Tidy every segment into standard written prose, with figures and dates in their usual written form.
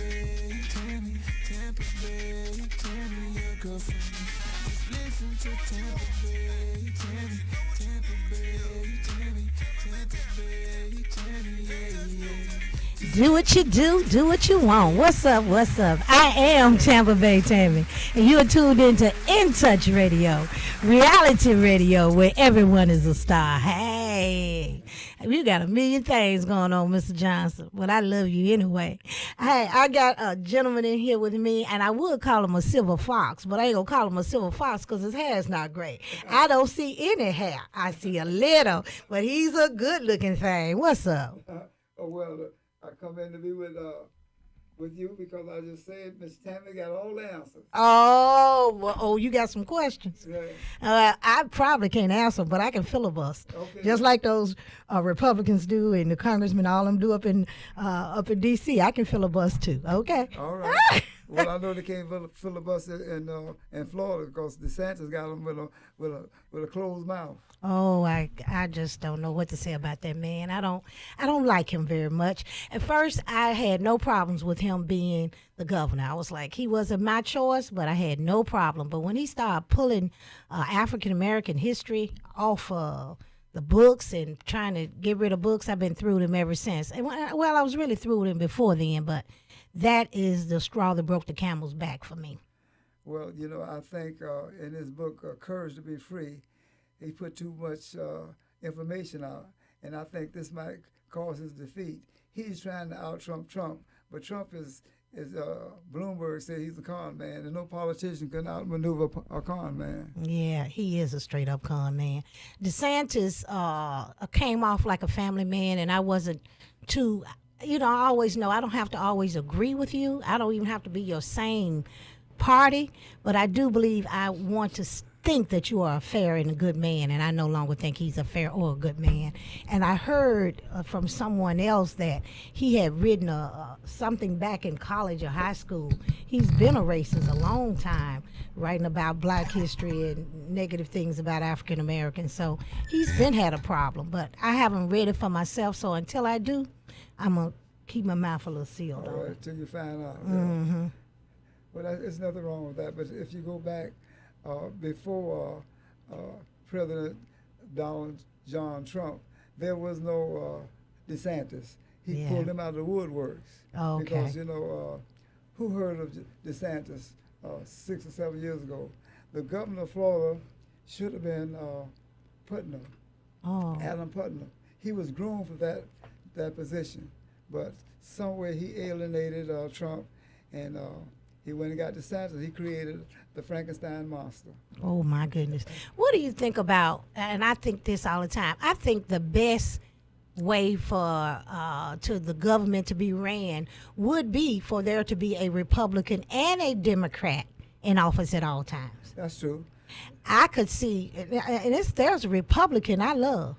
Bay, Tammy, Tampa Bay, Tammy, your girlfriend. Just listen to Tampa Bay, Tammy, Tampa Bay, Tammy, Tampa Bay, Tammy, yeah, yeah. Do what you do what you want. What's up? What's up? I am Tampa Bay Tammy, and you are tuned into In Touch Radio, reality radio where everyone is a star. Hey, you got a million things going on, Mr. Johnson, but I love you anyway. Hey, I got a gentleman in here with me, and I would call him a silver fox, but I ain't gonna call him a silver fox because his hair is not great. I don't see any hair. I see a little, but he's a good-looking thing. What's up? I come in to be with you because I just said Miss Tammy got all the answers. You got some questions. Yeah. I probably can't answer, but I can filibuster, Okay. just like those Republicans do, and the congressmen, all them do up in D.C. I can filibuster too. Okay. All right. Well, I know they can't filibuster in Florida because DeSantis got them with a closed mouth. Oh, I just don't know what to say about that man. I don't like him very much. At first, I had no problems with him being the governor. I was like, he wasn't my choice, but I had no problem. But when he started pulling African American history off the books and trying to get rid of books, I've been through them ever since. And I was really through them before then, but that is the straw that broke the camel's back for me. Well, I think in his book, Courage to Be Free, he put too much information out, and I think this might cause his defeat. He's trying to out-Trump Trump, but Trump is Bloomberg said he's a con man, and no politician can outmaneuver a con man. Yeah, he is a straight-up con man. DeSantis came off like a family man, and I wasn't too, I always know I don't have to always agree with you. I don't even have to be your same party, but I do believe I want to think that you are a fair and a good man, and I no longer think he's a fair or a good man. And I heard from someone else that he had written something back in college or high school. He's been a racist a long time, writing about black history and negative things about African Americans. So he's had a problem, but I haven't read it for myself. So until I do, I'm gonna keep my mouth a little sealed. All right, till you find out. Mm-hmm. Well, there's nothing wrong with that. But if you go back before President Donald John Trump, there was no DeSantis. He pulled him out of the woodworks. Oh, okay. Because, who heard of DeSantis 6 or 7 years ago? The governor of Florida should have been Putnam, Adam Putnam. He was groomed for that position, but somewhere he alienated Trump, and he went and got DeSantis. He created the Frankenstein monster. Oh, my goodness. What do you think about, and I think this all the time, I think the best way for to the government to be ran would be for there to be a Republican and a Democrat in office at all times. That's true. I could see, and there's a Republican I love.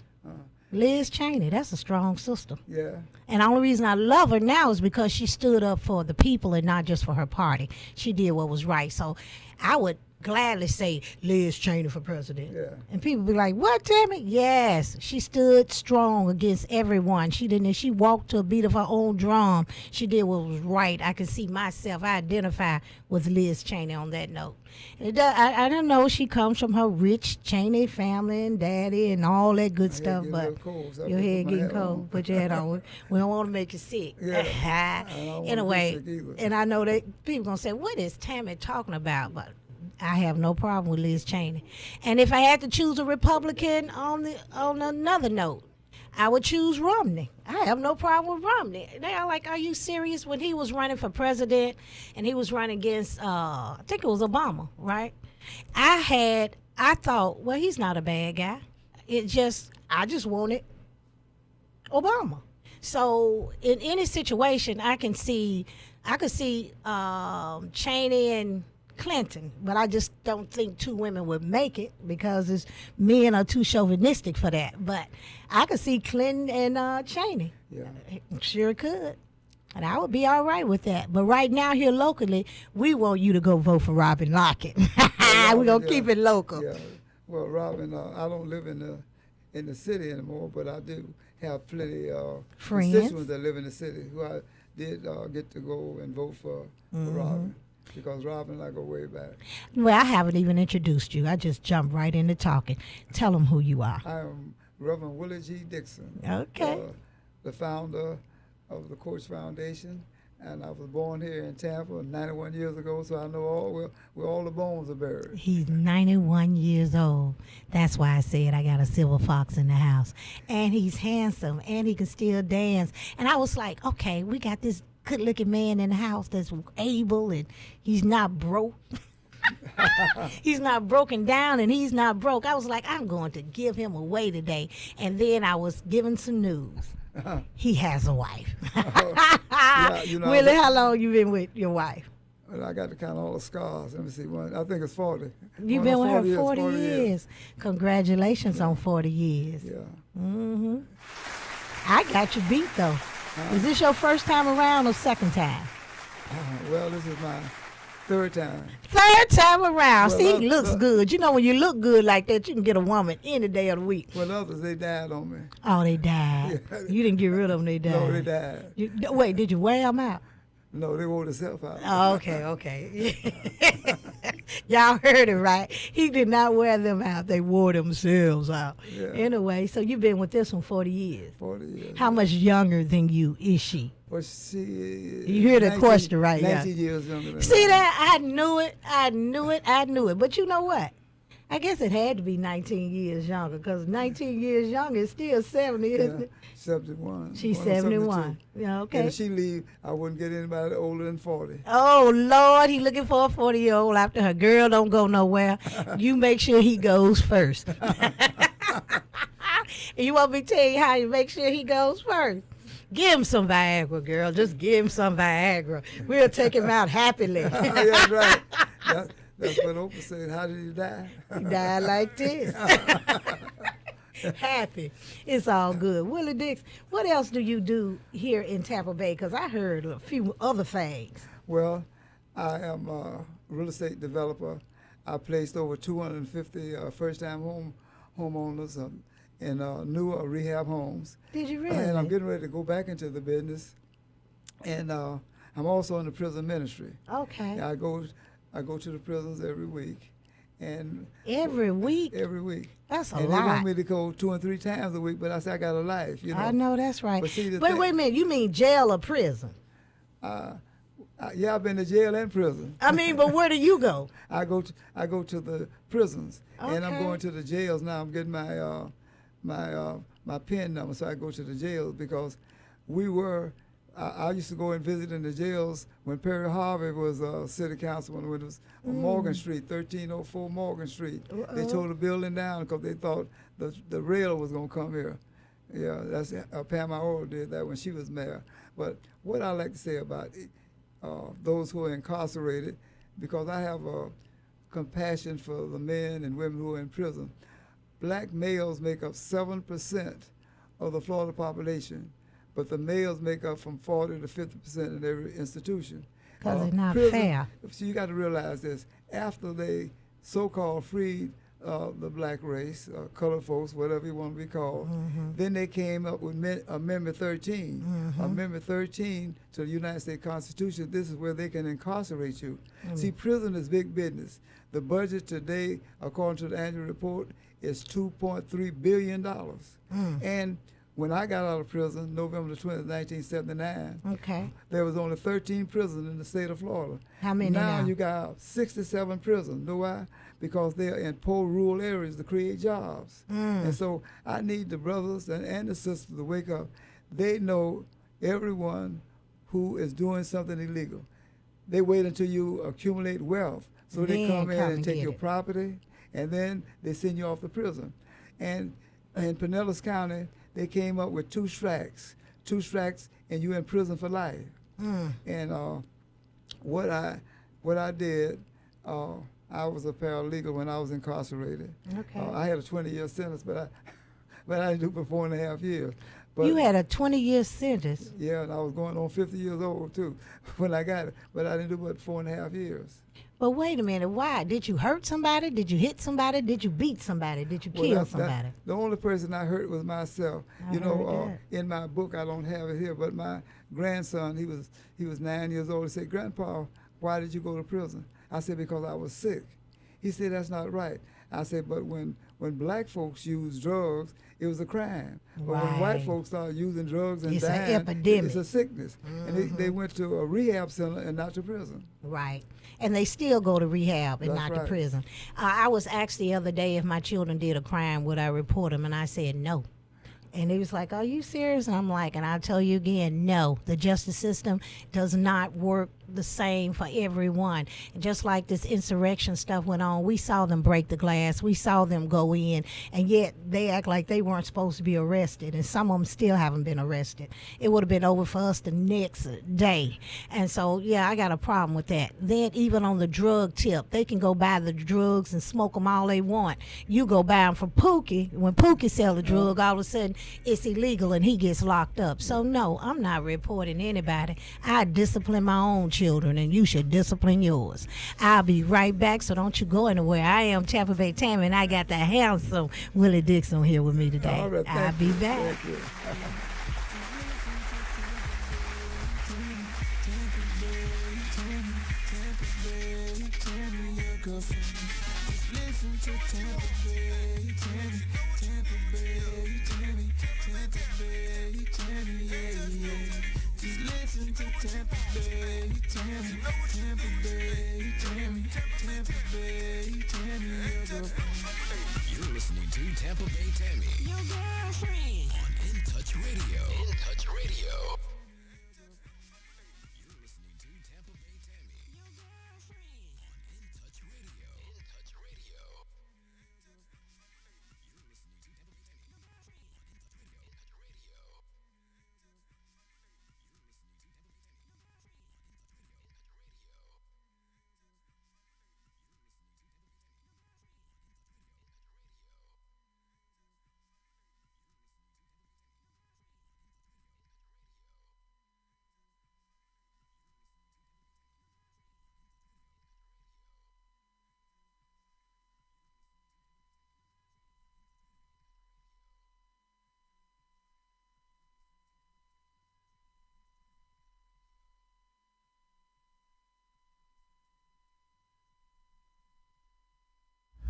Liz Cheney, that's a strong sister. Yeah. And the only reason I love her now is because she stood up for the people and not just for her party. She did what was right. So I would gladly say Liz Cheney for president. Yeah. And people be like, what, Tammy? Yes, she stood strong against everyone. She walked to a beat of her own drum. She did what was right. I can see myself. I identify with Liz Cheney on that note. And I don't know, she comes from her rich Cheney family and daddy and all that good stuff, but your head getting cold. Put your head on. We don't want to make you sick. Yeah. Anyway, and I know that people going to say, what is Tammy talking about? But I have no problem with Liz Cheney. And if I had to choose a Republican on another note, I would choose Romney. I have no problem with Romney. They are like, are you serious? When he was running for president and he was running against, I think it was Obama, right? I thought, well, he's not a bad guy. I just wanted Obama. So in any situation, I could see Cheney and Clinton, but I just don't think two women would make it because men are too chauvinistic for that. But I could see Clinton and Cheney. Yeah. Sure could. And I would be all right with that. But right now here locally, we want you to go vote for Robin Lockett. We're going to keep it local. Yeah. Well, Robin, I don't live in the city anymore, but I do have plenty of constituents that live in the city who I did get to go and vote for Robin, because Robin and I go way back. Well, I haven't even introduced you. I just jumped right into talking. Tell them who you are. I am Reverend Willie G. Dixon, Okay. the founder of the Coach Foundation, and I was born here in Tampa 91 years ago, so I know where all the bones are buried. He's 91 years old. That's why I said I got a silver fox in the house. And he's handsome, and he can still dance. And I was like, okay, we got this good-looking man in the house that's able, and he's not broke. He's not broken down, and he's not broke. I was like, I'm going to give him away today. And then I was given some news. He has a wife. Yeah, Willie, how long you been with your wife? Well, I got the kind of all the scars. Let me see. I think it's 40. You've been with her 40 years. Congratulations on 40 years. Yeah. I got you beat, though. Is this your first time around or second time? Well, this is my third time. Third time around. Well, See, he looks good. You know, when you look good like that, you can get a woman any day of the week. Well, others, they died on me. Oh, they died. Yeah. You didn't get rid of them, they died. No, they died. Wait, did you wear them out? No, they wore themselves out. Oh, okay. Y'all heard it right. He did not wear them out. They wore themselves out. Yeah. Anyway, so you've been with this one 40 years. 40 years. How much younger than you is she? Well, she You hear the question, right? 19 years younger than See me. that? I knew it. But you know what? I guess it had to be 19 years younger, because 19 years younger is still 70, isn't Yeah, it? 71. She's Going on 71. 72. Yeah, okay. And if she leave, I wouldn't get anybody older than 40. Oh, Lord, he looking for a 40-year-old after her. Girl, don't go nowhere. You make sure he goes first. You want me to tell you how you make sure he goes first? Give him some Viagra, girl. Just give him some Viagra. We'll take him out happily. Yeah, that's right. That's what Oprah said. How did he die? He died like this. Happy. It's all good. Willie Dix, what else do you do here in Tampa Bay? Because I heard a few other things. Well, I am a real estate developer. I placed over 250 first-time homeowners in new rehab homes. Did you really? And I'm getting ready to go back into the business. And I'm also in the prison ministry. Okay. I go to the prisons every week. And Every week? every week. That's a And lot. they want me to go 2 and 3 times a week, but I say I got a life, you know. I know that's right. But see, the Wait thing- a minute. You mean jail or prison? Yeah, I've been to jail and prison. I mean, but where do you go? I go to the prisons, and I'm Okay. going to the jails now. I'm getting my PIN number, so I go to the jails, because I used to go and visit in the jails when Perry Harvey was city councilman, when it was on Morgan Street, 1304 Morgan Street. They tore the building down because they thought the rail was going to come here. Yeah, that's Pam Oral did that when she was mayor. But what I like to say about those who are incarcerated, because I have a compassion for the men and women who are in prison. Black males make up 7% of the Florida population, but the males make up from 40 to 50% in every institution. Because it's not prison- fair. So you got to realize this. After they so-called freed the black race, colored folks, whatever you want to be called, then they came up with Amendment 13. Amendment 13 to the United States Constitution, this is where they can incarcerate you. See, prison is big business. The budget today, according to the annual report, is $2.3 billion. And when I got out of prison, November the 20th, 1979, Okay. there was only 13 prisons in the state of Florida. How many now? You got 67 prisons. Know why? Because they're in poor rural areas to create jobs. And so I need the brothers and the sisters to wake up. They know everyone who is doing something illegal. They wait until you accumulate wealth. So they Then come in come and and take get your it. property, and then they send you off to prison. And in Pinellas County, they came up with 2 strikes, and you're in prison for life. And what I did, I was a paralegal when I was incarcerated. Okay. I had a 20-year sentence, but I didn't do it for 4.5 years. But you had a 20-year sentence. yeah, and I was going on 50 years old too when I got it. But I didn't do but 4.5 years. But wait a minute, why? Did you hurt somebody? Did you hit somebody? Did you beat somebody? Did you kill somebody? The only person I hurt was myself. I heard In my book, I don't have it here, but my grandson, he was 9 years old. He said, "Grandpa, why did you go to prison?" I said, "Because I was sick." He said, "That's not right." I said, "But when black folks use drugs, it was a crime. But when white Right. folks start using drugs and It's an dying, epidemic. it's a sickness." And they went to a rehab center and not to prison. Right. And they still go to rehab and That's not to right. prison. I was asked the other day if my children did a crime, would I report them? And I said no. And he was like, "Are you serious?" And I'm like, and I'll tell you again, no. The justice system does not work the same for everyone. And just like this insurrection stuff went on, we saw them break the glass. We saw them go in. And yet they act like they weren't supposed to be arrested. And some of them still haven't been arrested. It would have been over for us the next day. And so, yeah, I got a problem with that. Then even on the drug tip, they can go buy the drugs and smoke them all they want. You go buy them from Pookie. When Pookie sell the drug, all of a sudden it's illegal and he gets locked up. So, no, I'm not reporting anybody. I discipline my own children, and you should discipline yours. I'll be right back, so don't you go anywhere. I am Tampa Bay Tammy, and I got the handsome Willie Dixon here with me today. All right, I'll thank be you. back. Thank you. Listen to Tampa Bay, Tammy, Tampa Bay, Tammy, Tampa Bay, Tammy, yeah, yeah. Just listen to Tampa Bay, Tammy, Tampa Bay, Tammy, Tampa Bay, Tammy, your girlfriend. You're listening to Tampa Bay Tammy Your girlfriend. on In Touch Radio. In Touch Radio. You're listening to Tampa Bay Tammy Your girlfriend. on In Touch Radio. In Touch Radio. You're listening to Tampa Bay Tammy on In Touch Radio. In Touch Radio.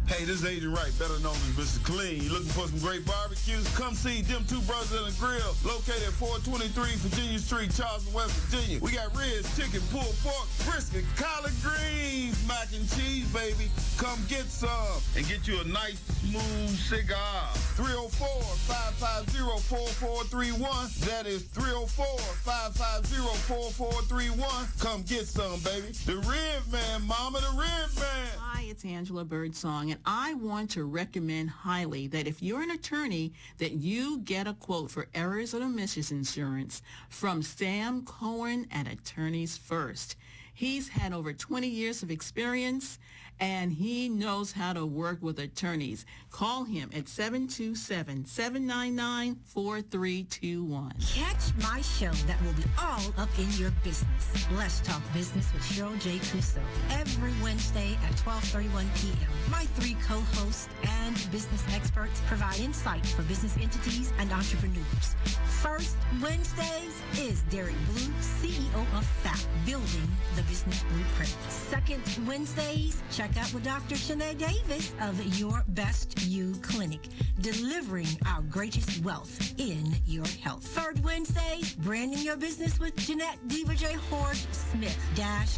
Hey, this is Agent Wright, better known as Mr. Clean. You looking for some great barbecues? Come see them two brothers in the grill, located at 423 Virginia Street, Charleston, West Virginia. We got ribs, chicken, pulled pork, brisket, collard greens, mac and cheese, baby. Come get some and get you a nice, smooth cigar. 304-550-4431. That is 304-550-4431. Come get some, baby. The Rib Man, mama, the Rib Man. Hi, it's Angela Birdsong, and I want to recommend highly that if you're an attorney, that you get a quote for errors and omissions insurance from Sam Cohen at Attorneys First. He's had over 20 years of experience, and he knows how to work with attorneys. Call him at 727-799-4321. Catch my show that will be all up in your business. Let's Talk Business with Cheryl J. Cuso. Every Wednesday at 12:31 p.m. My three co-hosts and business experts provide insight for business entities and entrepreneurs. First Wednesdays is Derek Blue, CEO of FAP, Building the Business Blueprint. Second Wednesdays, check out with Dr. Shanae Davis of Your Best You Clinic, delivering our greatest wealth in your health. Third Wednesdays, branding your business with Jeanette Diva J. Horde Smith,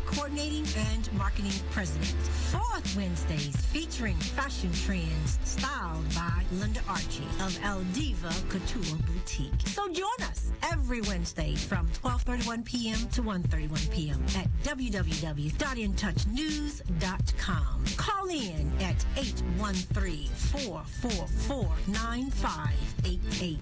coordinating and marketing president. Fourth Wednesdays, featuring fashion trends styled by Linda Archie of El Diva Couture Boutique. So join us every Wednesday from 12:31 p.m. to 1:31 p.m. at www.intouchnews.com. Call in at 813-444-9588.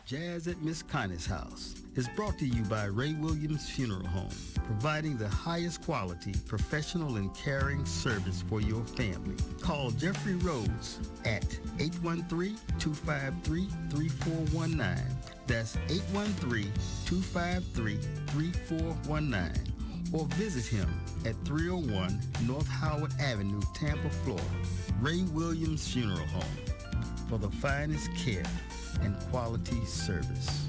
Jazz at Miss Connie's house is brought to you by Ray Williams Funeral Home, providing the highest quality, professional, and caring service for your family. Call Jeffrey Rhodes at 813-253-3419. That's 813-253-3419. Or visit him at 301 North Howard Avenue, Tampa, Florida. Ray Williams Funeral Home, for the finest care and quality service.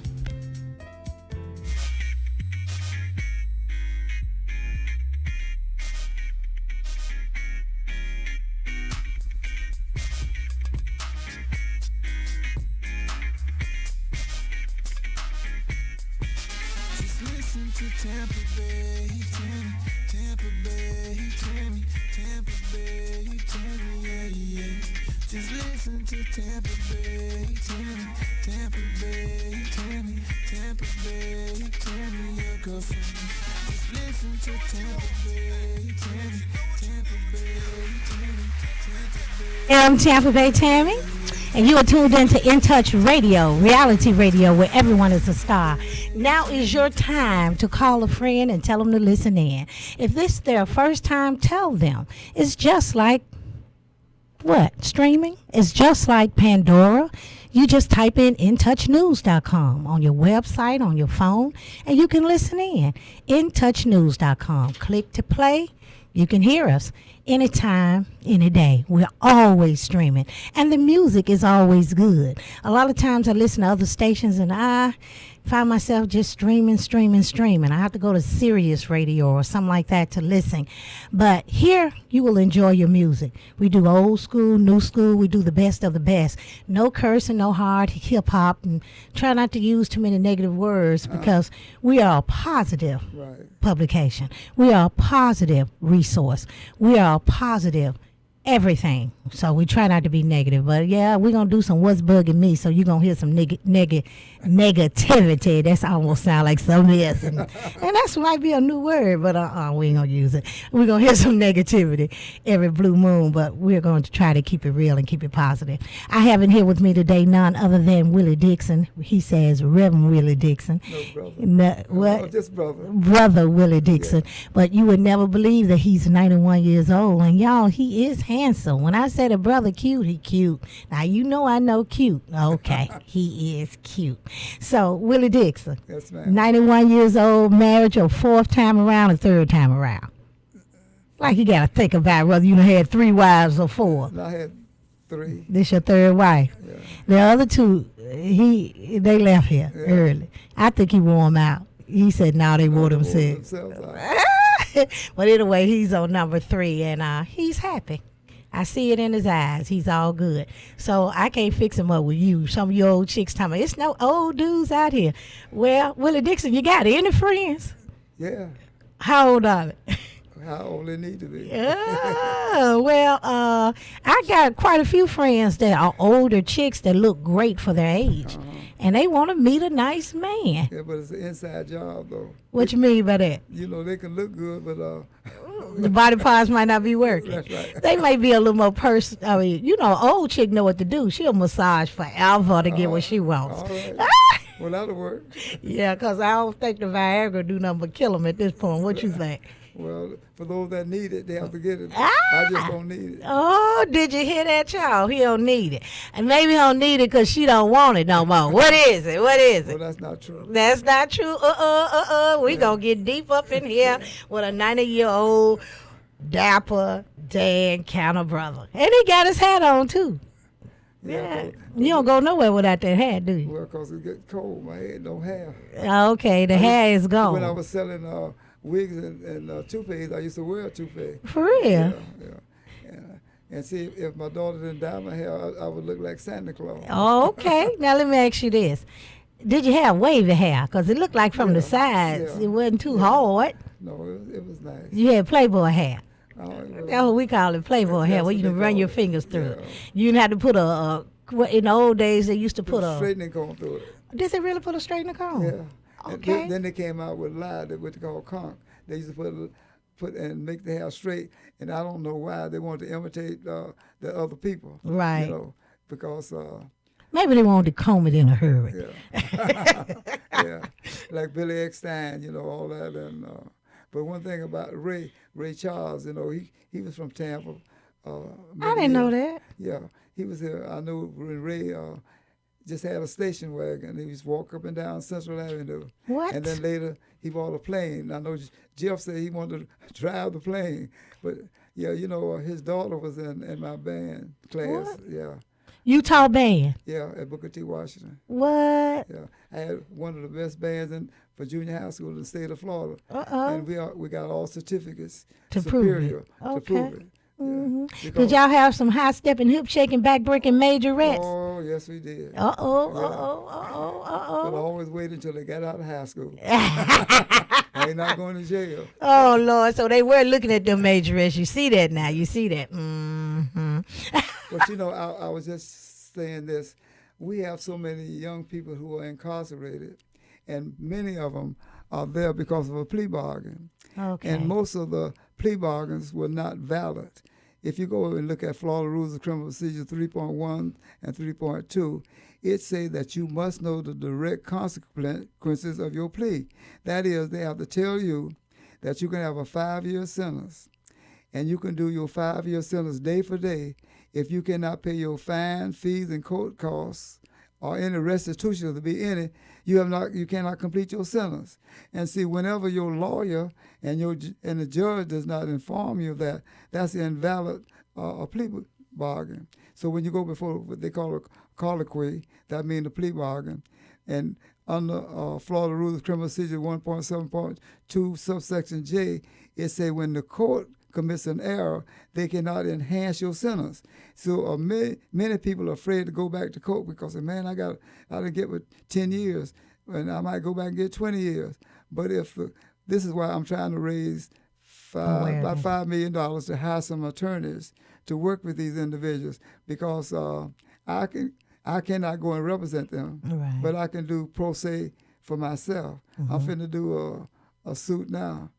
Just listen to Tampa Bay, Tammy, Tampa Bay, Tammy, Tampa Bay, Tammy, yeah, yeah. Just listen to Tampa Bay, Tammy, Tampa Bay, Tammy, Tampa Bay, Tammy, your girlfriend. Just listen to Tampa Bay, Tammy, Tampa Bay, Tammy, Tampa Bay. I'm Tampa Bay Tammy, and you are tuned into In Touch Radio, reality radio, where everyone is a star. Now is your time to call a friend and tell them to listen in. If this is their first time, tell them. It's just like what? Streaming? It's just like Pandora. You just type in intouchnews.com on your website, on your phone, and you can listen in. intouchnews.com. Click to play. You can hear us anytime, any day. We're always streaming. And the music is always good. A lot of times I listen to other stations and I find myself just streaming. I have to go to Sirius Radio or something like that to listen. But here you will enjoy your music. We do old school, new school. We do the best of the best. No cursing, no hard hip hop, and try not to use too many negative words because we are a positive publication. We are a positive resource. We are a positive everything. So we try not to be negative. But yeah, we're going to do some what's bugging me. So you're going to hear some negativity. That's almost sound like something else. And that's might be a new word, but we ain't going to use it. We're going to hear some negativity every blue moon, but we're going to try to keep it real and keep it positive. I have in here with me today none other than Willie Dixon. He says Reverend Willie Dixon. No, brother. What? No, just brother. Brother Willie Dixon. Yeah. But you would never believe that he's 91 years old. And y'all, he is handsome. When I said a brother cute, he cute. Now, you know I know cute. Okay, he is cute. So, Willie Dixon. Yes, ma'am. 91 years old, marriage, or fourth time around or third time around? Like you got to think about whether you had 3 wives or 4. I had 3. This your 3rd wife. Yeah. The other 2, they left here early. I think he wore them out. He said, no, they wore themselves. But anyway, he's on number 3, and he's happy. I see it in his eyes. He's all good. So I can't fix him up with you. Some of your old chicks tell me, it's no old dudes out here. Well, Willie Dixon, you got any friends? Yeah. How old are they? How old they need to be. Well, I got quite a few friends that are older chicks that look great for their age. And they want to meet a nice man. Yeah, but it's an inside job, though. What you mean by that? You know, they can look good, but the body parts might not be working. That's right. They may be a little more I mean, you know, old chick know what to do. She'll massage forever to get what she wants. All right. Well, that'll work. Yeah, because I don't think the Viagra do nothing but kill them at this point. What you think? Well, for those that need it, they have to get it. I just don't need it. Oh, did you hear that, y'all? He don't need it. And maybe he don't need it because she don't want it no more. What is it? What is it? Well, that's not true. That's not true. We going to get deep up in here with a 90-year-old dapper Dan Counter brother. And he got his hat on, too. Yeah. You don't go nowhere without that hat, do you? Well, because it gets cold. My head don't have. Okay, the hair is gone. When I was selling wigs and toupees, I used to wear a toupee. For real? Yeah. And see, if my daughter didn't dye my hair, I would look like Santa Claus. Oh, okay. Now, let me ask you this. Did you have wavy hair? Because it looked like from the sides, it wasn't too hard. No, it was nice. You had Playboy hair. That's what we call it, Playboy hair, where you can run your fingers through it. You didn't have to put in the old days, they used to put a straightening comb through it. Did they really put a straightening comb? Yeah. Okay. Then they came out with what they call conch. They used to put and make the hair straight, and I don't know why they wanted to imitate the other people. Right. You know, because Maybe they wanted to comb it in a hurry. Yeah. Yeah. Like Billy Eckstein, all that. And but one thing about Ray Charles, he was from Tampa. I didn't know that. Yeah, he was here. I knew when Ray just had a station wagon. He used to walk up and down Central Avenue. What? And then later he bought a plane. I know Jeff said he wanted to drive the plane, but yeah, his daughter was in my band class. What? Yeah. Utah band. Yeah, at Booker T. Washington. What? Yeah, I had one of the best bands for junior high school in the state of Florida. And we got all certificates To superior prove it. to Okay. prove it. Mm-hmm. Yeah, Did y'all have some high stepping, hip shaking, back breaking majorettes? Oh, yes, we did. Uh oh, Yeah. uh oh, uh oh, uh But I oh. always waited until they got out of high school. I ain't not going to jail. Oh Lord, so they were looking at them majorettes. You see that now? You see that? Mm-hmm. But I was just saying this. We have so many young people who are incarcerated, and many of them are there because of a plea bargain. Okay. And most of the plea bargains were not valid. If you go and look at Florida Rules of Criminal Procedure 3.1 and 3.2, it says that you must know the direct consequences of your plea. That is, they have to tell you that you can have a 5-year sentence, and you can do your 5-year sentence day for day if you cannot pay your fine, fees, and court costs, or any restitution, to be any, you cannot complete your sentence. And see, whenever your lawyer and the judge does not inform you of that, that's invalid a plea bargain. So when you go before what they call a colloquy, that means a plea bargain, and under Florida Rules of Criminal Procedure 1.7.2 subsection J, it say when the court commits an error, they cannot enhance your sentence. So many people are afraid to go back to court because, man, I didn't get with 10 years, and I might go back and get 20 years. But this is why I'm trying to raise about $5 million to hire some attorneys to work with these individuals, because I cannot go and represent them, Right. but I can do pro se for myself. Mm-hmm. I'm finna do a suit now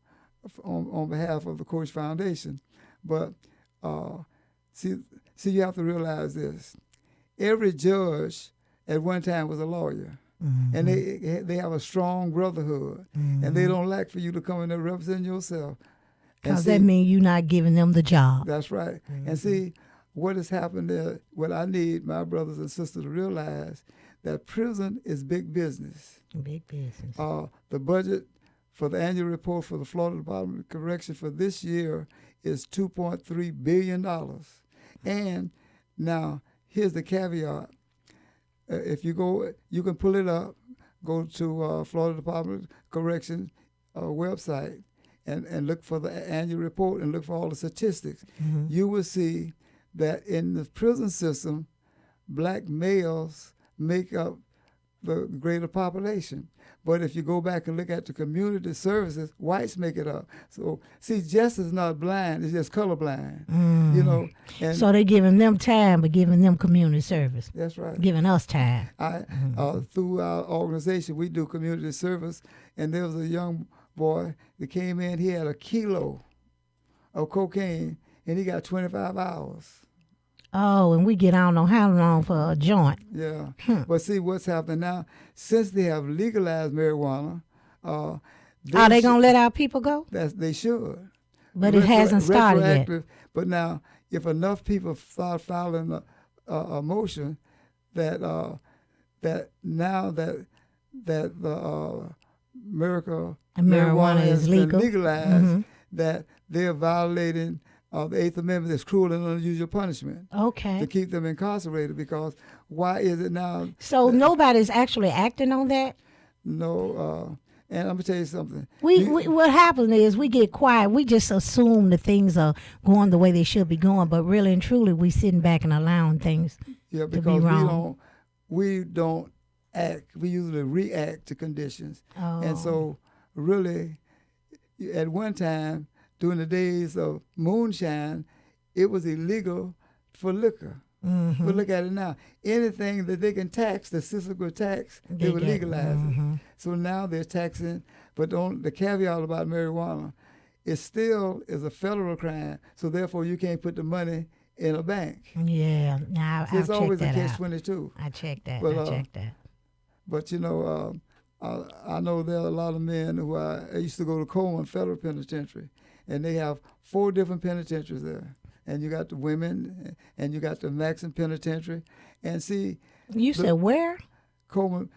on behalf of the Coach Foundation. But see, you have to realize this. Every judge at one time was a lawyer. Mm-hmm. And they have a strong brotherhood. Mm-hmm. And they don't like for you to come in there and represent yourself. Because that means you're not giving them the job. That's right. Mm-hmm. And see, what has happened there, what I need my brothers and sisters to realize, that prison is big business. Big business. The budget for the annual report for the Florida Department of Correction for this year is $2.3 billion. And now, here's the caveat. If you go, you can pull it up, go to Florida Department of Correction website and look for the annual report and look for all the statistics. Mm-hmm. You will see that in the prison system, black males make up the greater population. But if you go back and look at the community services, whites make it up. So, see, justice is not blind, it's just colorblind, And So they're giving them time, but giving them community service. that's right. Giving us time. Through our organization, we do community service, and there was a young boy that came in, he had a kilo of cocaine, and he got 25 hours. Oh, and we get I don't know how long for a joint. Yeah. But see what's happening now, since they have legalized marijuana, Are they going to let our people go? they should. But it hasn't started yet. Retroactive. But now, if enough people start filing a motion that now that the marijuana is has legal. been legalized, that they're violating the Eighth Amendment, is cruel and unusual punishment Okay. to keep them incarcerated. Because why is it now? So nobody's actually acting on that? No. And I'm gonna tell you something. We what happens is we get quiet. We just assume that things are going the way they should be going, but really and truly, we sitting back and allowing things Yeah, to be because wrong. we don't act. We usually react to conditions. Oh. And so, really, at one time, during the days of moonshine, it was illegal for liquor. Mm-hmm. But look at it now. Anything that they can tax, the system could tax, they would legalize it. So now they're taxing, but the caveat about marijuana, it still is a federal crime, so therefore you can't put the money in a bank. Yeah, now See, I'll it's check always a that out. catch-22. I checked that. But, I checked that. But, I know there are a lot of men who I used to go to Coleman Federal Penitentiary, and they have 4 different penitentiaries there. And you got the women, and you got the Maxim Penitentiary. And see, You said where? Coleman,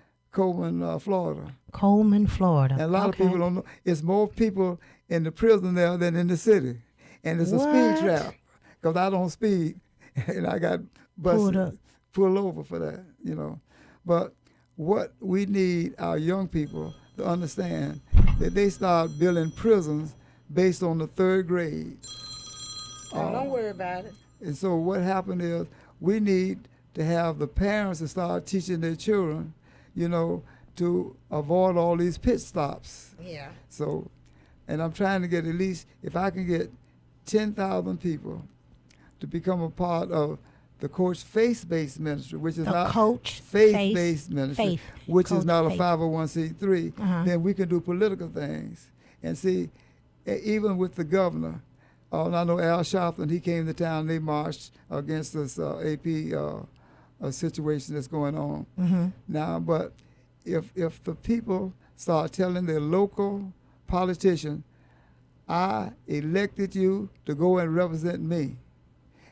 Florida. Coleman, Florida. And a lot of people don't know. It's more people in the prison there than in the city. And it's a speed trap, because I don't speed, and I got busted, pulled over for that, But what we need our young people to understand, that they start building prisons based on the 3rd grade. Don't worry about it. And so what happened is, we need to have the parents to start teaching their children, to avoid all these pit stops. Yeah. So, and I'm trying to get at least, if I can get 10,000 people to become a part of the Coach Faith-Based Ministry, which is not Coach Faith-Based Ministry, which is not a Faith. 501c3, then we can do political things. And see, even with the governor, and I know Al Sharpton, he came to town, they marched against this AP situation that's going on now. But if the people start telling their local politician, I elected you to go and represent me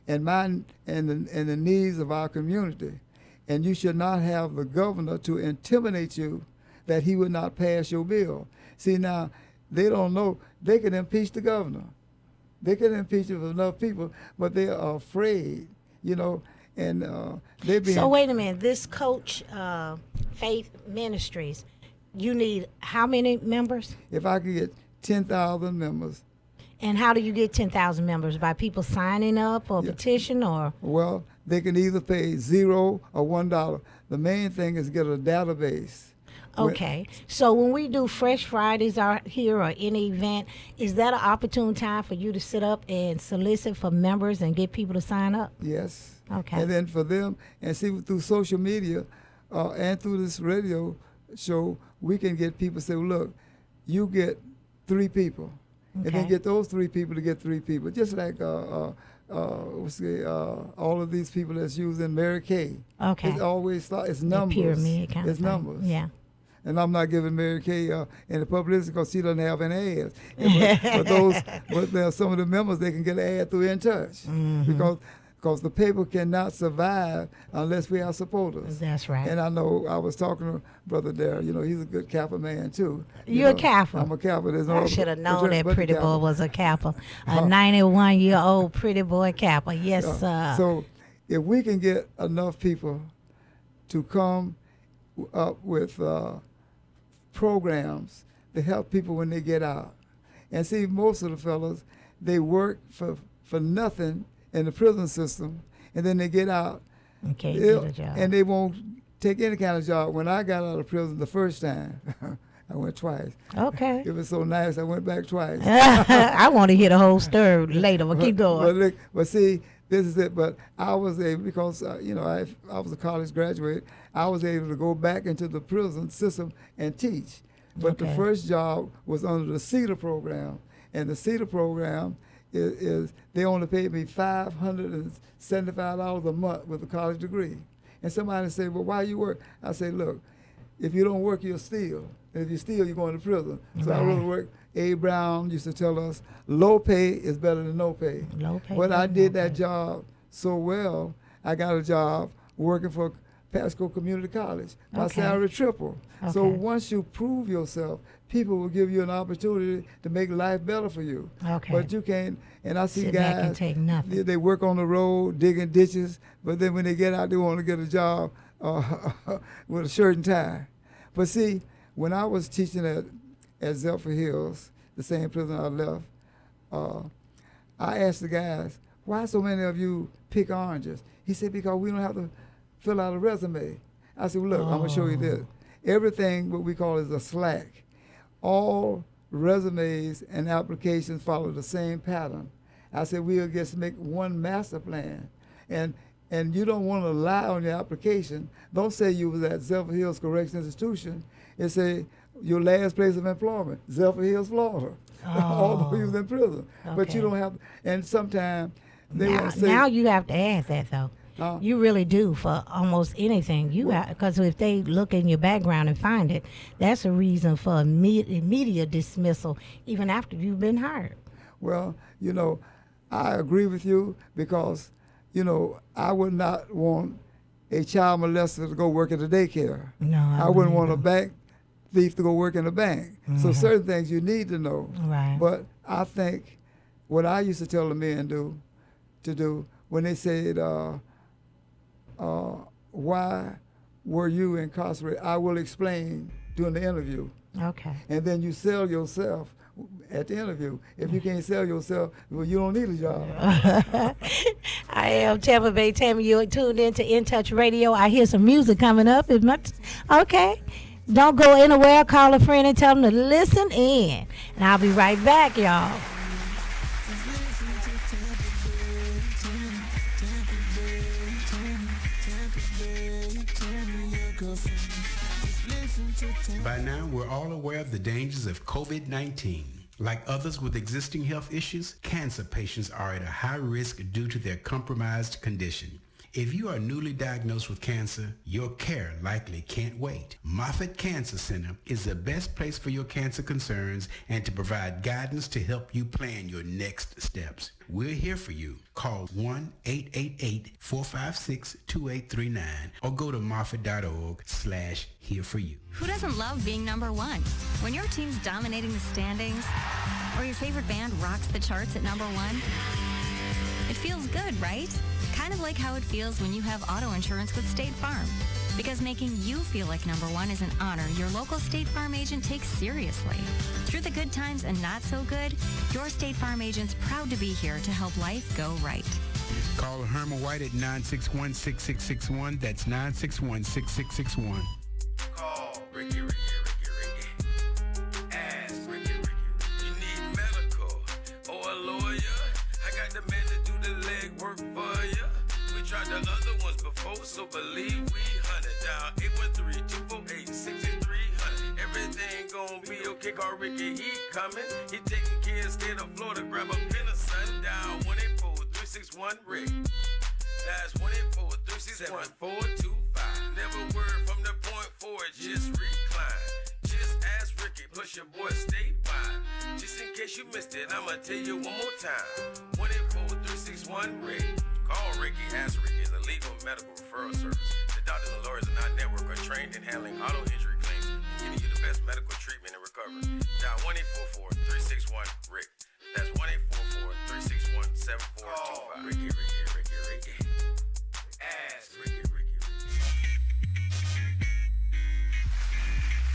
and the needs of our community, and you should not have the governor to intimidate you that he would not pass your bill. See, now, they don't know. They can impeach the governor. They can impeach him with enough people, but they are afraid, and they being... So wait a minute. This Coach Faith Ministries, you need how many members? If I could get 10,000 members. And how do you get 10,000 members? By people signing up or petition or? Well, they can either pay $0 or $1. The main thing is get a database. Okay. So when we do Fresh Fridays out here or any event, is that an opportune time for you to sit up and solicit for members and get people to sign up? Yes. Okay. And then for them, and see, through social media and through this radio show, we can get people to say, well, look, you get 3 people. Okay. And then get those 3 people to get 3 people. Just like all of these people that's using Mary Kay. Okay. It's always it's numbers. The pyramid kind it's of thing. numbers. Yeah. And I'm not giving Mary Kay any publicity because she doesn't have any ads. But there are some of the members, they can get an ad through In Touch. Because the paper cannot survive unless we have supporters. That's right. And I know I was talking to Brother Darrell. He's a good Kappa man too. You're a Kappa. I'm a Kappa. There's no I should have known that but pretty Kappa. boy was a Kappa. A 91-year-old pretty boy Kappa. Yes, sir. So if we can get enough people to come up with programs to help people when they get out. And see, most of the fellas, they work for nothing in the prison system, and then they get out, can't get a job. and they won't take any kind of job. When I got out of prison the first time, I went twice. Okay. It was so nice, I went back twice. I want to hear the whole story later, but keep going. But see, this is it. But I was able, because I was a college graduate, I was able to go back into the prison system and teach. But the first job was under the CETA program, and the CETA program is they only paid me $575 a month with a college degree. And somebody said, well, why you work? I say, look, if you don't work, you'll steal. And if you steal, you're going to prison. So I really work. A. Brown used to tell us, low pay is better than no pay. Low pay. But I did that job so well, I got a job working for Pasco Community College. My salary tripled. So once you prove yourself, people will give you an opportunity to make life better for you. But you can't, and I see sit guys, back and take nothing. they work on the road, digging ditches, but then when they get out, they want to get a job with a shirt and tie. But see, when I was teaching at Zelford Hills, the same prison I left, I asked the guys, why so many of you pick oranges? He said, because we don't have to fill out a resume. I said, well, look, I'm going to show you this. Everything, what we call is a slack. All resumes and applications follow the same pattern. I said, we'll just make one master plan. And you don't want to lie on your application. Don't say you was at Zelford Hills Correctional Institution. And say your last place of employment, Zelford Hills, Florida. Although you was in prison. But you don't have, and sometimes They Now, want to say, now you have to add that though. You really do for almost anything. Because if they look in your background and find it, that's a reason for immediate dismissal, even after you've been hired. well, I agree with you because, I would not want a child molester to go work at a daycare. No, I wouldn't want a bank thief to go work in a bank. So certain things you need to know. Right. But I think what I used to tell the men to do when they said, why were you incarcerated? I will explain during the interview. Okay. And then you sell yourself at the interview. If you can't sell yourself, well, you don't need a job. I am Tampa Bay Tammy. You're tuned in to In Touch Radio. I hear some music coming up. Okay. Don't go anywhere. Call a friend and tell them to listen in. And I'll be right back, y'all. By now, we're all aware of the dangers of COVID-19. Like others with existing health issues, cancer patients are at a high risk due to their compromised condition. If you are newly diagnosed with cancer, your care likely can't wait. Moffitt Cancer Center is the best place for your cancer concerns and to provide guidance to help you plan your next steps. We're here for you. Call 1-888-456-2839 or go to moffitt.org/here for you. Who doesn't love being number one? When your team's dominating the standings or your favorite band rocks the charts at number one, it feels good, right? Kind of like how it feels when you have auto insurance with State Farm. Because making you feel like number one is an honor your local State Farm agent takes seriously. Through the good times and not so good, your State Farm agent's proud to be here to help life go right. Call Herman White at 961-6661. That's 961-6661. Call Ricky. Ask Ricky. You need medical or a lawyer? I got the man to do the legwork for you. We tried the other ones before, so believe we hunted down 813-248-6300. Everything gon' be okay. Call Ricky, he coming. He taking care of state of Florida. Grab a pen or sundown 184-361-RICK. That's 184-361-425. Never word from the point forward, just recline. Just ask Ricky, plus your boy statewide. Just in case you missed it, I'ma tell you one more time. 184-361-RICK. Call Ricky, ask Ricky is a legal medical referral service. The doctors and lawyers in our network are trained in handling auto injury claims and giving you the best medical treatment and recovery. Dial 1-844-361-RICK. That's 1-844-361-7425. Ricky. Ask Ricky.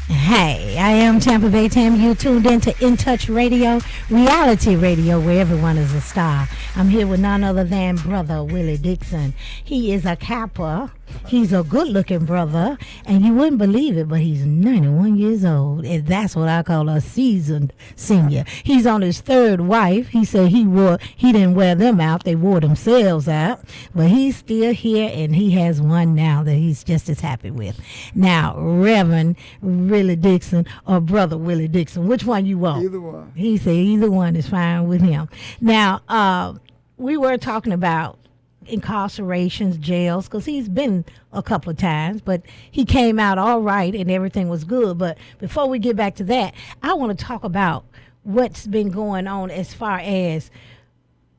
Hey, I am Tampa Bay Tammy. You tuned in to In Touch Radio, reality radio where everyone is a star. I'm here with none other than Brother Willie Dixon. He is a Kappa. He's a good-looking brother, and you wouldn't believe it, but he's 91 years old, and that's what I call a seasoned senior. He's on his third wife. He said he didn't wear them out. They wore themselves out, but he's still here, and he has one now that he's just as happy with. Now, Reverend Willie Dixon or Brother Willie Dixon, which one you want? Either one. He said either one is fine with him. Now, we were talking about incarcerations, jails, because he's been a couple of times, but he came out all right and everything was good. But before we get back to that, I want to talk about what's been going on as far as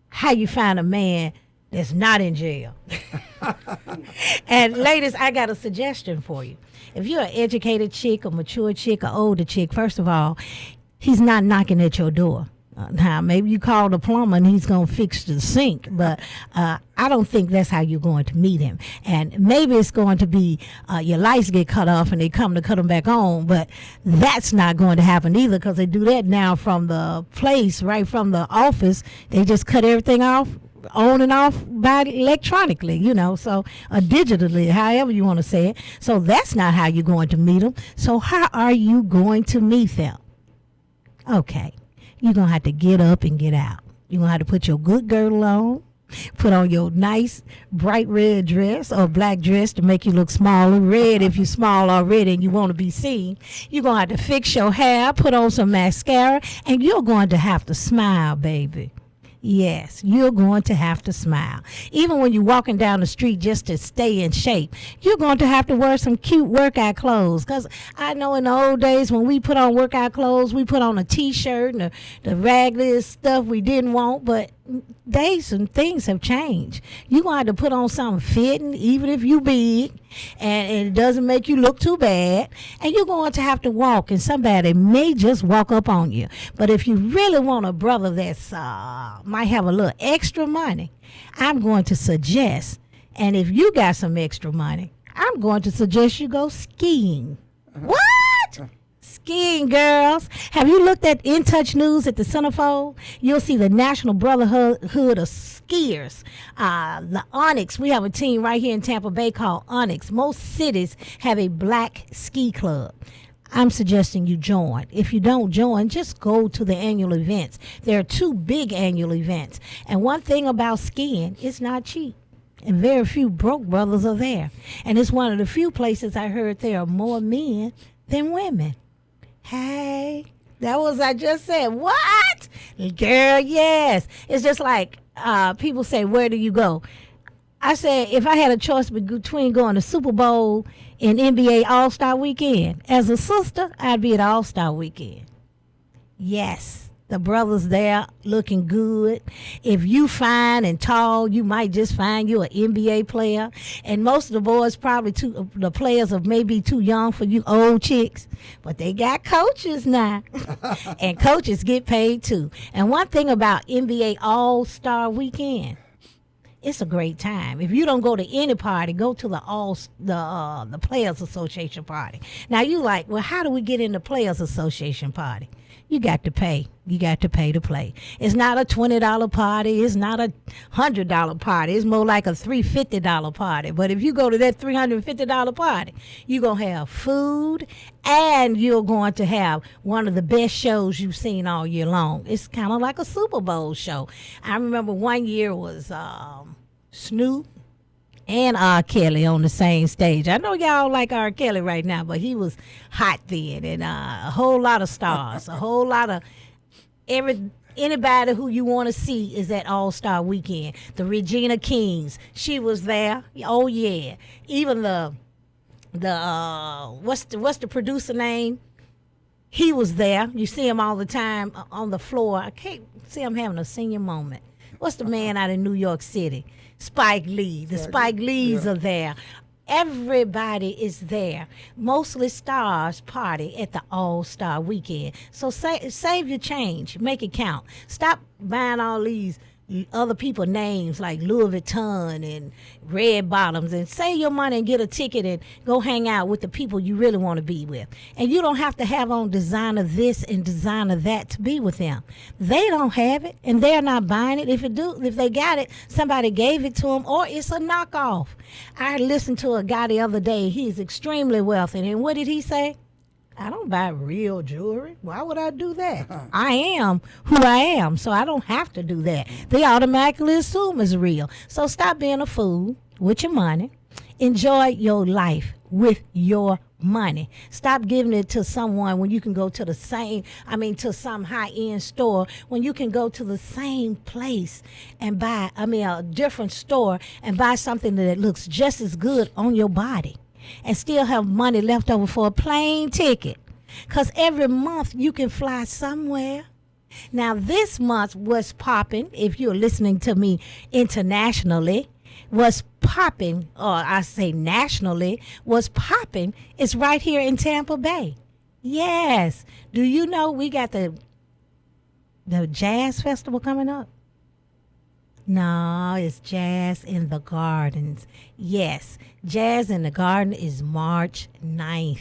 how you find a man that's not in jail. And ladies, I got a suggestion for you. If you're an educated chick, a mature chick, an older chick, first of all, he's not knocking at your door. Now, maybe you call the plumber and he's going to fix the sink, but I don't think that's how you're going to meet him. And maybe it's going to be your lights get cut off and they come to cut them back on, but that's not going to happen either because they do that now from the place, right from the office. They just cut everything off, on and off by electronically, so digitally, however you want to say it. So that's not how you're going to meet them. So how are you going to meet them? Okay. You're going to have to get up and get out. You're going to have to put your good girdle on, put on your nice bright red dress or black dress to make you look smaller, red if you're small already and you want to be seen. You're going to have to fix your hair, put on some mascara, and you're going to have to smile, baby. Yes, you're going to have to smile. Even when you're walking down the street just to stay in shape, you're going to have to wear some cute workout clothes. Because I know in the old days when we put on workout clothes, we put on a T-shirt and the raggedy stuff we didn't want. But days and things have changed. You're going to have to put on something fitting, even if you big, and it doesn't make you look too bad. And you're going to have to walk, and somebody may just walk up on you. But if you really want a brother that's might have a little extra money, I'm going to suggest, and if you got some extra money, I'm going to suggest you go skiing. What? Skiing, girls. Have you looked at In Touch News at the Centerfold? You'll see the National Brotherhood of Skiers. The Onyx. We have a team right here in Tampa Bay called Onyx. Most cities have a black ski club. I'm suggesting you join. If you don't join, just go to the annual events. There are 2 big annual events. And one thing about skiing, it's not cheap. And very few broke brothers are there. And it's one of the few places I heard there are more men than women. Hey, that was I just said. What? Girl, yes. It's just like people say, where do you go? I said, if I had a choice between going to Super Bowl and NBA All-Star Weekend, as a sister, I'd be at All-Star Weekend. Yes. The brothers there looking good. If you fine and tall, you might just find you an NBA player. And most of the boys probably the players are maybe too young for you old chicks. But they got coaches now. And coaches get paid too. And one thing about NBA All-Star Weekend, it's a great time. If you don't go to any party, go to the Players Association party. Now you like, well, how do we get in the Players Association party? You got to pay. You got to pay to play. It's not a $20 party. It's not a $100 party. It's more like a $350 party. But if you go to that $350 party, you're going to have food and you're going to have one of the best shows you've seen all year long. It's kind of like a Super Bowl show. I remember one year was Snoop and R. Kelly on the same stage. I know y'all like R. Kelly right now, but he was hot then. And a whole lot of stars, a whole lot of anybody who you want to see is at All-Star Weekend. The Regina Kings, she was there. Oh, yeah. Even the what's the producer name? He was there. You see him all the time on the floor. I can't see him having a senior moment. What's the man out in New York City? Spike Lee. The Spike Lees are there. Everybody is there. Mostly stars party at the All-Star Weekend. So save your change. Make it count. Stop buying all these other people names like Louis Vuitton and Red Bottoms, and save your money and get a ticket and go hang out with the people you really want to be with. And you don't have to have on designer this and designer that to be with them. They don't have it and they're not buying it. If they got it, somebody gave it to them, or it's a knockoff. I listened to a guy the other day. He's extremely wealthy, and what did he say? I don't buy real jewelry. Why would I do that? I am who I am, so I don't have to do that. They automatically assume it's real. So stop being a fool with your money. Enjoy your life with your money. Stop giving it to someone when you can go to to some high-end store, when you can go to the same place and buy, a different store and buy something that looks just as good on your body, and still have money left over for a plane ticket. Because every month you can fly somewhere. Now this month was popping, if you're listening to me internationally, was popping, or I say nationally, was popping. It's right here in Tampa Bay. Yes. Do you know we got the Jazz Festival coming up? No, it's Jazz in the Gardens. Yes, Jazz in the Garden is March 9th.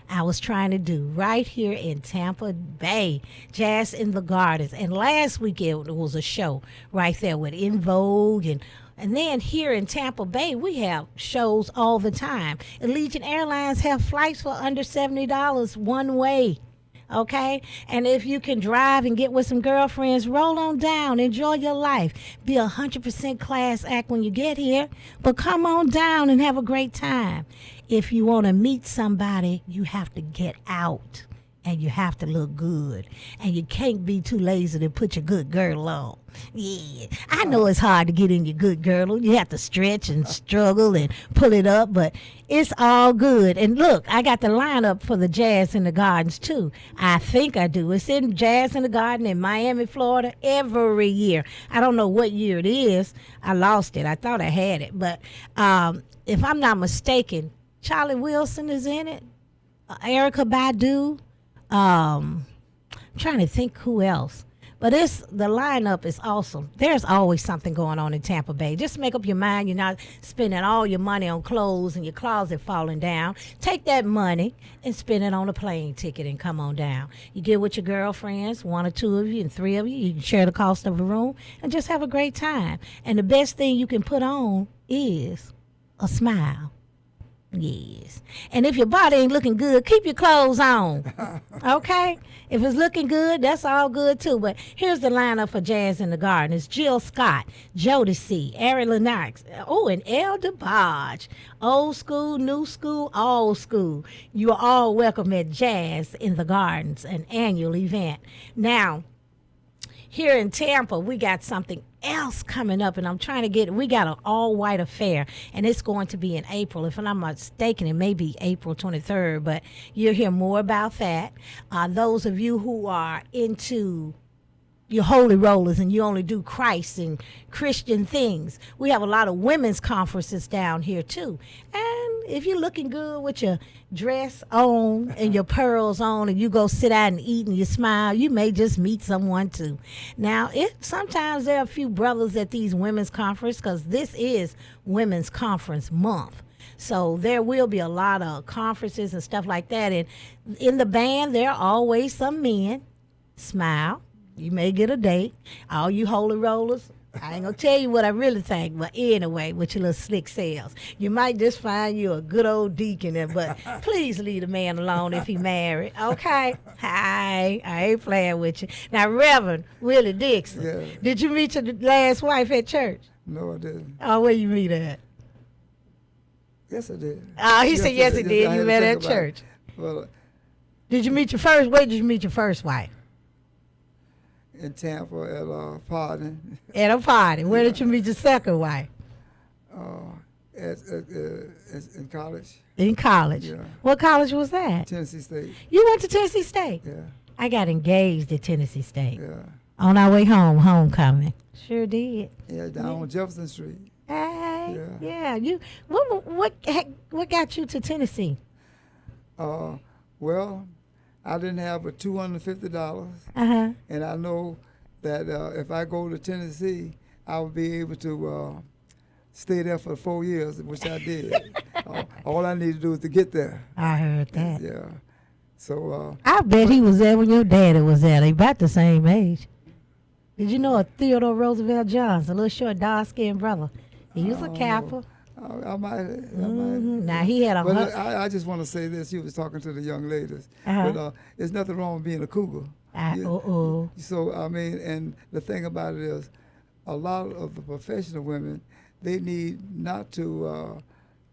I was trying to do right here in Tampa Bay, Jazz in the Gardens. And last weekend it was a show right there with In Vogue. And then here in Tampa Bay, we have shows all the time. Allegiant Airlines have flights for under $70 one way. Okay? And if you can drive and get with some girlfriends, roll on down. Enjoy your life. Be 100% class act when you get here. But come on down and have a great time. If you want to meet somebody, you have to get out. and you have to look good, and you can't be too lazy to put your good girdle on. Yeah, I know it's hard to get in your good girdle. You have to stretch and struggle and pull it up, but it's all good. And look, I got the lineup for the Jazz in the Gardens too. I think I do. It's in Jazz in the Garden in Miami, Florida, every year. I don't know what year it is. I lost it. I thought I had it, but if I'm not mistaken, Charlie Wilson is in it. Erica Badu. I'm trying to think who else. But the lineup is awesome. There's always something going on in Tampa Bay. Just make up your mind you're not spending all your money on clothes and your closet falling down. Take that money and spend it on a plane ticket and come on down. You get with your girlfriends, 1 or 2 of you and 3 of you. You can share the cost of a room and just have a great time. And the best thing you can put on is a smile. Yes. And if your body ain't looking good, keep your clothes on. Okay? If it's looking good, that's all good too. But here's the lineup for Jazz in the Garden. It's Jill Scott, Jodeci, Ari Lennox, and El DeBarge. Old school, new school, all school. You are all welcome at Jazz in the Gardens, an annual event. Now, here in Tampa, we got something else coming up, and I'm trying to we got an all-white affair, and it's going to be in April. If I'm not mistaken, it may be April 23rd, but you'll hear more about that. Those of you who are into your holy rollers and you only do Christ and Christian things, we have a lot of women's conferences down here too. And if you're looking good with your dress on and your pearls on and you go sit out and eat and you smile, you may just meet someone too. Now, sometimes there are a few brothers at these women's conferences because this is Women's Conference Month. So there will be a lot of conferences and stuff like that. And in the band, there are always some men. Smile. You may get a date. All you holy rollers, I ain't gonna tell you what I really think, but anyway, with your little slick selves, you might just find you a good old deacon there, but please leave the man alone if he married, okay? I ain't playing with you. Now, Reverend Willie Dixon, did you meet your last wife at church? No, I didn't. Oh, where you meet her at? Yes, I did. Oh, he said yes, he did. You met at church. Well, did you meet your first? Where did you meet your first wife? In Tampa at a party. At a party. Where did you meet your second wife? In college. In college? Yeah. What college was that? Tennessee State. You went to Tennessee State? Yeah. I got engaged at Tennessee State. Yeah. On our way home, homecoming. Sure did. Yeah, down on Jefferson Street. Hey, yeah. You what got you to Tennessee? Well, I didn't have but $250, and I know that if I go to Tennessee, I would be able to stay there for 4 years, which I did. All I need to do is to get there. I heard that. Yeah. So. I bet he was there when your daddy was there. They about the same age. Did you know a Theodore Roosevelt Johnson, a little short, dark-skinned brother? He was a Kappa. I might. Now he had a. But I just want to say this. You was talking to the young ladies, but there's nothing wrong with being a cougar. So I mean, and the thing about it is, a lot of the professional women, they need not to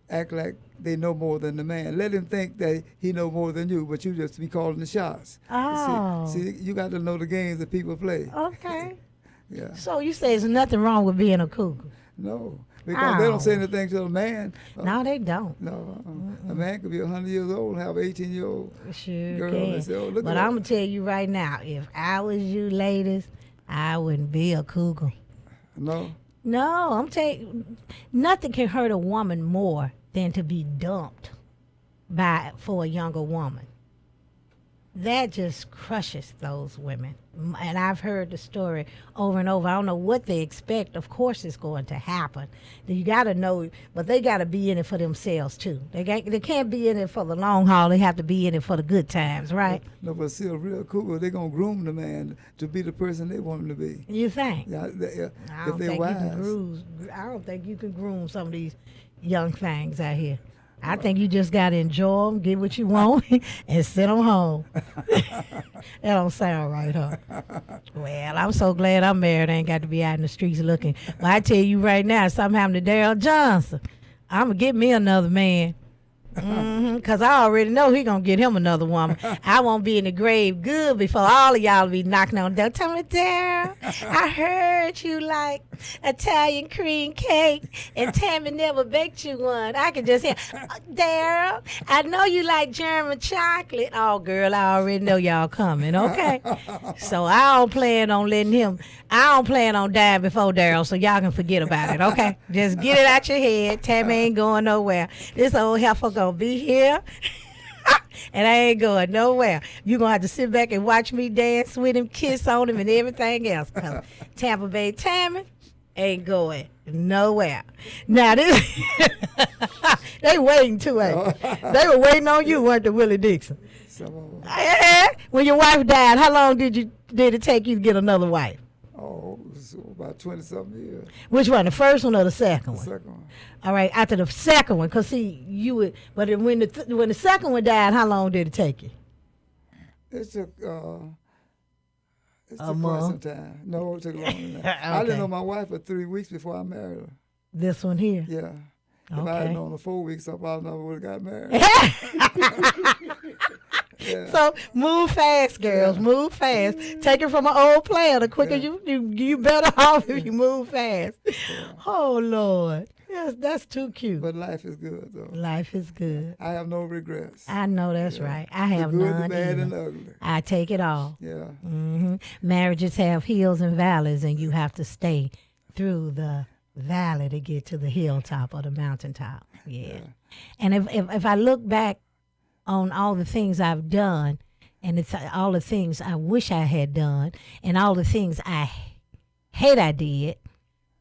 act like they know more than the man. Let him think that he know more than you, but you just be calling the shots. Oh. See, you got to know the games that people play. Okay. Yeah. So you say there's nothing wrong with being a cougar? No. Because they don't say anything to a man. No, they don't. No, a man could be 100 years old and have an 18-year-old girl. Can. And say, oh, look but I'm going to tell you right now, if I was you ladies, I wouldn't be a cougar. No? No, I'm telling you, nothing can hurt a woman more than to be dumped for a younger woman. That just crushes those women. And I've heard the story over and over. I don't know what they expect. Of course it's going to happen. You got to know, but they got to be in it for themselves too. They can't be in it for the long haul. They have to be in it for the good times, right? No, but see, a real cougar, they're going to groom the man to be the person they want him to be. You think? Yeah, I don't think you can groom some of these young things out here. I think you just got to enjoy them, get what you want, and sit them home. That don't sound right, huh? Well, I'm so glad I'm married. I ain't got to be out in the streets looking. But I tell you right now, if something happened to Daryl Johnson, I'm going to get me another man. Because I already know he going to get him another woman. I won't be in the grave good before all of y'all be knocking on the door. Tell me, Daryl, I heard you like Italian cream cake and Tammy never baked you one. I can just hear, Daryl, I know you like German chocolate. Oh, girl, I already know y'all coming, okay? So I don't plan on dying before Daryl, so y'all can forget about it, okay? Just get it out your head. Tammy ain't going nowhere. This old heifer gonna be here, and I ain't going nowhere. You gonna have to sit back and watch me dance with him, kiss on him, and everything else. 'Cause Tampa Bay Tammy ain't going nowhere. Now this, they waiting too, ain't they? They were waiting on you, weren't they, Willie Dixon? When your wife died, how long did it take you to get another wife? Oh, it was about 20-something years. Which one, the first one or the second one? The second one. All right, after the second one, because see, you would, but when the second one died, how long did it take you? It took quite month? some time. No, it took longer than that. Okay. I didn't know my wife for 3 weeks before I married her. This one here? Yeah. If I Okay. had known her 4 weeks, I probably never would have got married. Yeah. So move fast, girls. Yeah. Move fast. Take it from an old player. The quicker you better off if you move fast. Oh Lord, yes, that's too cute. But life is good though. Life is good. I have no regrets. I know that's right. I have the good, none the bad, either. and the ugly. I take it all. Yeah. Marriages have hills and valleys, and you have to stay through the valley to get to the hilltop or the mountaintop. Yeah. And if I look back on all the things I've done, and it's all the things I wish I had done, and all the things I hate I did,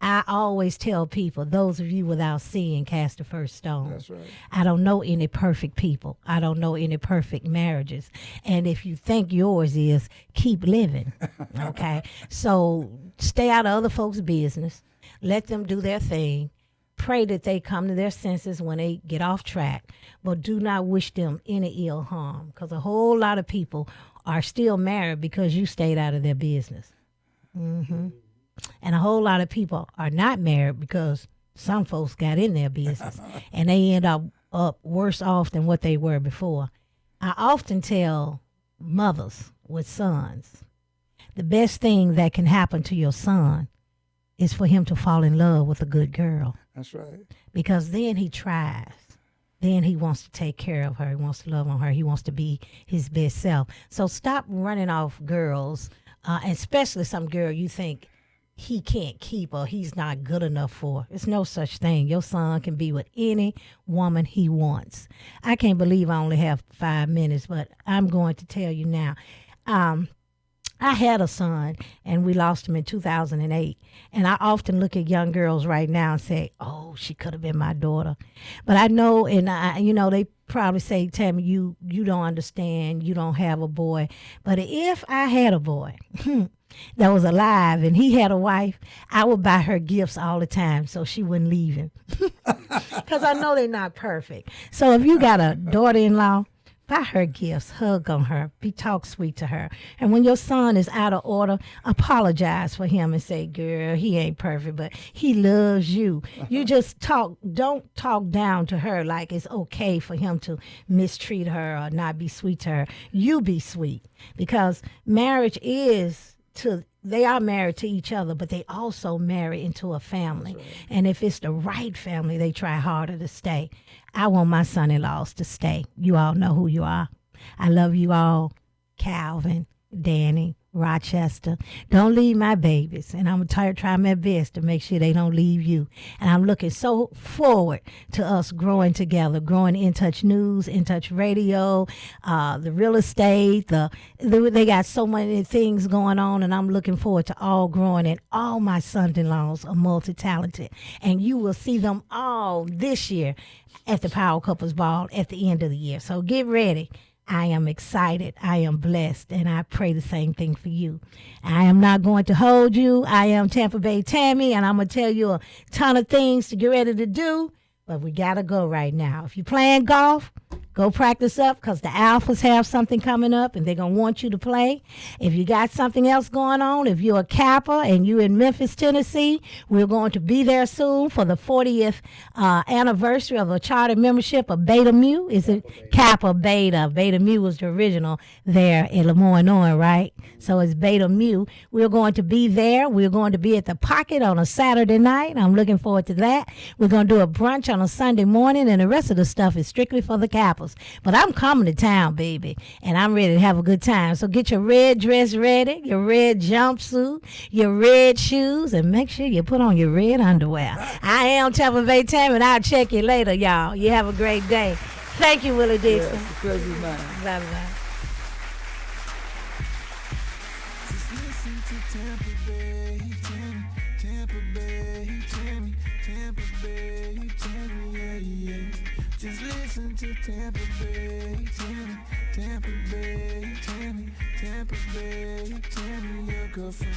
I always tell people, those of you without sin, cast the first stone. That's right. I don't know any perfect people. I don't know any perfect marriages. And if you think yours is, keep living, okay? So stay out of other folks' business. Let them do their thing. Pray that they come to their senses when they get off track, but do not wish them any ill harm, because a whole lot of people are still married because you stayed out of their business. And a whole lot of people are not married because some folks got in their business, and they end up worse off than what they were before. I often tell mothers with sons, the best thing that can happen to your son is for him to fall in love with a good girl. That's right. Because then he tries. Then he wants to take care of her. He wants to love on her. He wants to be his best self. So stop running off girls, and especially some girl you think he can't keep or he's not good enough for. It's no such thing. Your son can be with any woman he wants. I can't believe I only have 5 minutes, but I'm going to tell you now. I had a son, and we lost him in 2008. And I often look at young girls right now and say, oh, she could have been my daughter. But I know, and they probably say, Tammy, you don't understand. You don't have a boy. But if I had a boy that was alive and he had a wife, I would buy her gifts all the time so she wouldn't leave him. Because I know they're not perfect. So if you got a daughter-in-law, buy her gifts, hug on her, talk sweet to her. And when your son is out of order, apologize for him and say, girl, he ain't perfect, but he loves you. You just don't talk down to her like it's okay for him to mistreat her or not be sweet to her. You be sweet, because marriage they are married to each other, but they also marry into a family. Right. And if it's the right family, they try harder to stay. I want my son-in-laws to stay. You all know who you are. I love you all. Calvin, Danny, Rochester. Don't leave my babies. And I'm going to try my best to make sure they don't leave you. And I'm looking so forward to us growing together, growing In Touch News, In Touch Radio, the real estate. They got so many things going on, and I'm looking forward to all growing. And all my sons-in-laws are multi-talented. And you will see them all this year at the Power Couples Ball at the end of the year. So get ready. I am excited. I am blessed. And I pray the same thing for you. I am not going to hold you. I am Tampa Bay Tammy, and I'm going to tell you a ton of things to get ready to do. But we got to go right now. If you're playing golf, Go practice up because the Alphas have something coming up and they're going to want you to play. If you got something else going on, if you're a Kappa and you're in Memphis, Tennessee, we're going to be there soon for the 40th anniversary of a charter membership of Beta Mu. Is it Kappa Beta? Beta Mu was the original there in Lemoyne, right? So it's Beta Mu. We're going to be there. We're going to be at the Pocket on a Saturday night. I'm looking forward to that. We're going to do a brunch on a Sunday morning, and the rest of the stuff is strictly for the Kappas. But I'm coming to town, baby, and I'm ready to have a good time. So get your red dress ready, your red jumpsuit, your red shoes, and make sure you put on your red underwear. I am Tampa Bay Tammy, and I'll check you later, y'all. You have a great day. Thank you, Willie Dixon. Yes, the pleasure's mine. Bye-bye. Just listen to Tampa Bay, Tammy, Tampa Bay, Tammy, Tampa Bay, Tammy, yeah, yeah. Just listen to Tampa Bay, Tammy, Tampa Bay, Tammy, Tampa Bay, Tammy, your girlfriend.